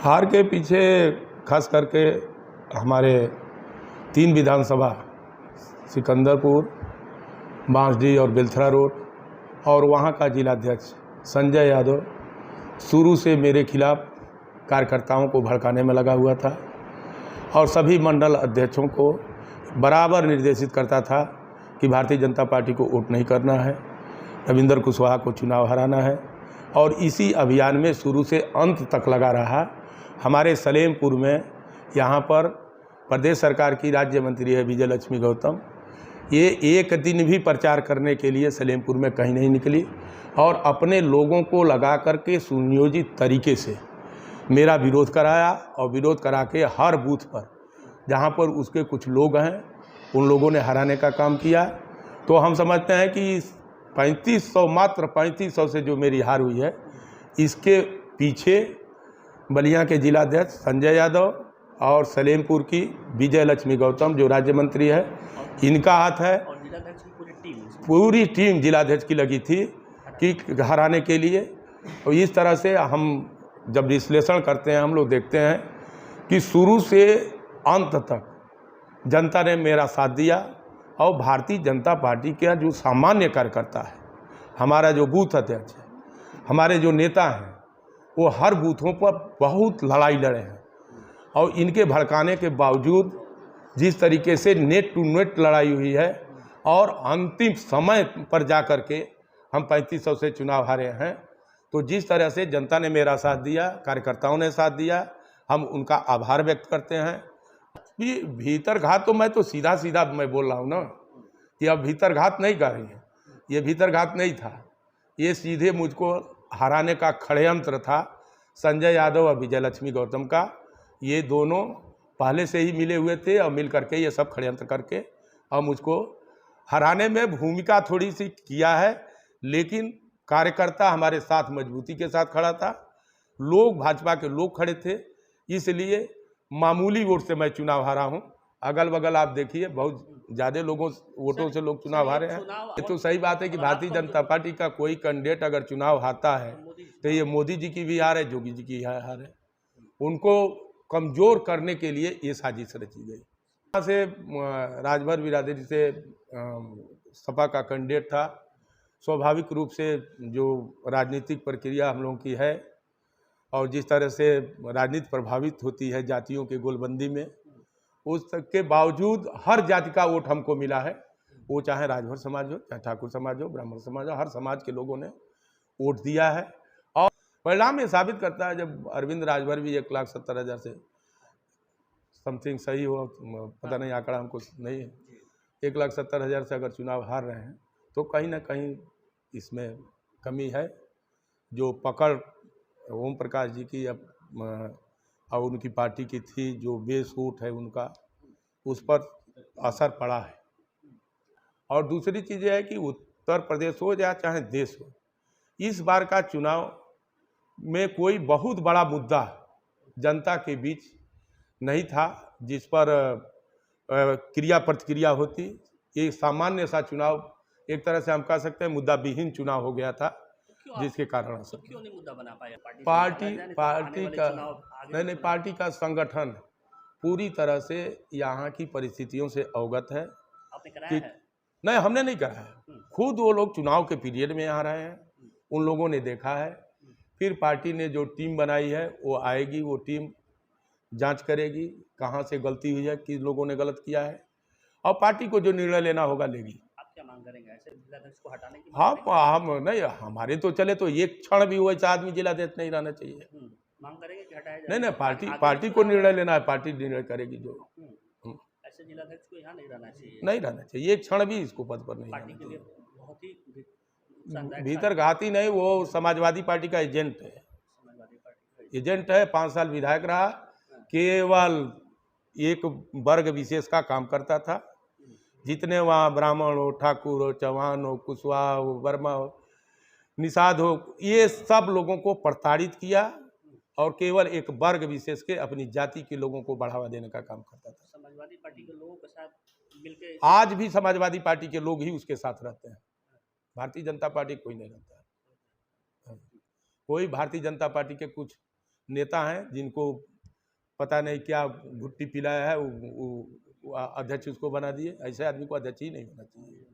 हार के पीछे खास करके हमारे 3 विधानसभा सिकंदरपुर, बांसडीह और बेलथरा रोड और वहाँ का जिलाध्यक्ष संजय यादव शुरू से मेरे खिलाफ कार्यकर्ताओं को भड़काने में लगा हुआ था और सभी मंडल अध्यक्षों को बराबर निर्देशित करता था कि भारतीय जनता पार्टी को वोट नहीं करना है, रविंद्र कुशवाहा को चुनाव हराना है। और इसी अभियान में शुरू से अंत तक लगा रहा। हमारे सलेमपुर में यहाँ पर प्रदेश सरकार की राज्य मंत्री है विजय लक्ष्मी गौतम, ये एक दिन भी प्रचार करने के लिए सलेमपुर में कहीं नहीं निकली और अपने लोगों को लगा करके सुनियोजित तरीके से मेरा विरोध कराया और विरोध करा के हर बूथ पर जहाँ पर उसके कुछ लोग हैं उन लोगों ने हराने का काम किया। तो हम समझते हैं कि 3500 मात्र 3500 से जो मेरी हार हुई है, इसके पीछे बलिया के जिलाध्यक्ष संजय यादव और सलेमपुर की विजय लक्ष्मी गौतम जो राज्य मंत्री है, इनका हाथ है। पूरी टीम जिलाध्यक्ष की लगी थी कि हराने के लिए। और इस तरह से हम जब विश्लेषण करते हैं हम लोग देखते हैं कि शुरू से अंत तक जनता ने मेरा साथ दिया और भारतीय जनता पार्टी का जो सामान्य कार्यकर्ता है, हमारा जो बूथ अध्यक्ष है, हमारे जो नेता हैं, वो हर बूथों पर बहुत लड़ाई लड़े हैं और इनके भड़काने के बावजूद जिस तरीके से नेट टू नेट लड़ाई हुई है और अंतिम समय पर जा कर के हम 3500 से चुनाव हारे हैं। तो जिस तरह से जनता ने मेरा साथ दिया, कार्यकर्ताओं ने साथ दिया, हम उनका आभार व्यक्त करते हैं। ये भीतरघात तो मैं तो सीधा सीधा मैं बोल रहा हूँ ना कि अब भीतरघात नहीं कर रही है, ये भीतरघात नहीं था, ये सीधे मुझको हराने का षड्यंत्र था संजय यादव और विजय लक्ष्मी गौतम का। ये दोनों पहले से ही मिले हुए थे और मिल करके ये सब षड्यंत्र करके और मुझको हराने में भूमिका थोड़ी सी किया है, लेकिन कार्यकर्ता हमारे साथ मजबूती के साथ खड़ा था, लोग भाजपा के लोग खड़े थे, इसलिए मामूली वोट से मैं चुनाव हारा हूं। अगल बगल आप देखिए बहुत ज़्यादा वोटों से लोग चुनाव हारे हैं। ये तो सही बात है कि भारतीय जनता पार्टी का कोई कैंडिडेट अगर चुनाव हारता है तो ये मोदी जी की भी हार है, योगी जी की हार है। उनको कमज़ोर करने के लिए ये साजिश रची गई। यहाँ से राजभर बिरादरी से सपा का कैंडिडेट था। स्वाभाविक रूप से जो राजनीतिक प्रक्रिया हम लोगों की है और जिस तरह से राजनीति प्रभावित होती है जातियों के गोलबंदी में, उस तक के बावजूद हर जाति का वोट हमको मिला है। वो चाहे राजभर समाज हो, चाहे ठाकुर समाज हो, ब्राह्मण समाज हो, हर समाज के लोगों ने वोट दिया है। और परिणाम ये साबित करता है जब अरविंद राजभर भी 1,70,000 से समथिंग सही हो, पता नहीं आंकड़ा हमको नहीं है, 1,70,000 से अगर चुनाव हार रहे हैं तो कहीं ना कहीं इसमें कमी है। जो पकड़ ओम प्रकाश जी की और उनकी पार्टी की थी, जो बेस वोट है उनका, उस पर असर पड़ा है। और दूसरी चीज़ यह है कि उत्तर प्रदेश हो या चाहे देश हो, इस बार का चुनाव में कोई बहुत बड़ा मुद्दा जनता के बीच नहीं था जिस पर क्रिया प्रतिक्रिया होती। ये सामान्य सा चुनाव, एक तरह से हम कह सकते हैं मुद्दा विहीन चुनाव हो गया था, जिसके कारण असर क्यों नहीं मुद्दा बना पाया पार्टी का संगठन पूरी तरह से यहाँ की परिस्थितियों से अवगत है। आपने कराया है? नहीं, हमने नहीं कराया, खुद वो लोग चुनाव के पीरियड में यहाँ रहे हैं, उन लोगों ने देखा है। फिर पार्टी ने जो टीम बनाई है वो आएगी, वो टीम जांच करेगी कहाँ से गलती हुई है, किस लोगों ने गलत किया है, और पार्टी को जो निर्णय लेना होगा लेगी। क्या मांग करेंगे ऐसे जिलाध्यक्ष को हटाने की? हम नहीं, हमारे तो चले तो एक क्षण भी वैसा आदमी जिलाध्यक्ष नहीं रहना चाहिए। मांग करेंगे कि हटाया जाए? नहीं, पार्टी को निर्णय लेना है, पार्टी निर्णय करेगी। जो ऐसे जिलाध्यक्ष को यहाँ नहीं रहना चाहिए, एक क्षण भी इसको पद पर नहीं। पार्टी के लिए बहुत ही भीतरघाती नहीं, वो समाजवादी पार्टी का एजेंट है, 5 साल विधायक रहा, केवल एक वर्ग विशेष का काम करता था। जितने वहाँ ब्राह्मण हो, ठाकुर हो, चौहान हो, कुशवाहा हो, वर्मा हो, निषाद हो, ये सब लोगों को प्रताड़ित किया और केवल एक वर्ग विशेष के अपनी जाति के लोगों को बढ़ावा देने का काम करता था। समाजवादी पार्टी के लोगों के साथ मिलकर आज भी समाजवादी पार्टी के लोग ही उसके साथ रहते हैं, भारतीय जनता पार्टी कोई नहीं रहता है। कोई भारतीय जनता पार्टी के कुछ नेता हैं जिनको पता नहीं क्या घुट्टी पिलाया है, वो अध्यक्ष उसको बना दिए। ऐसे आदमी को अध्यक्ष ही नहीं होना चाहिए।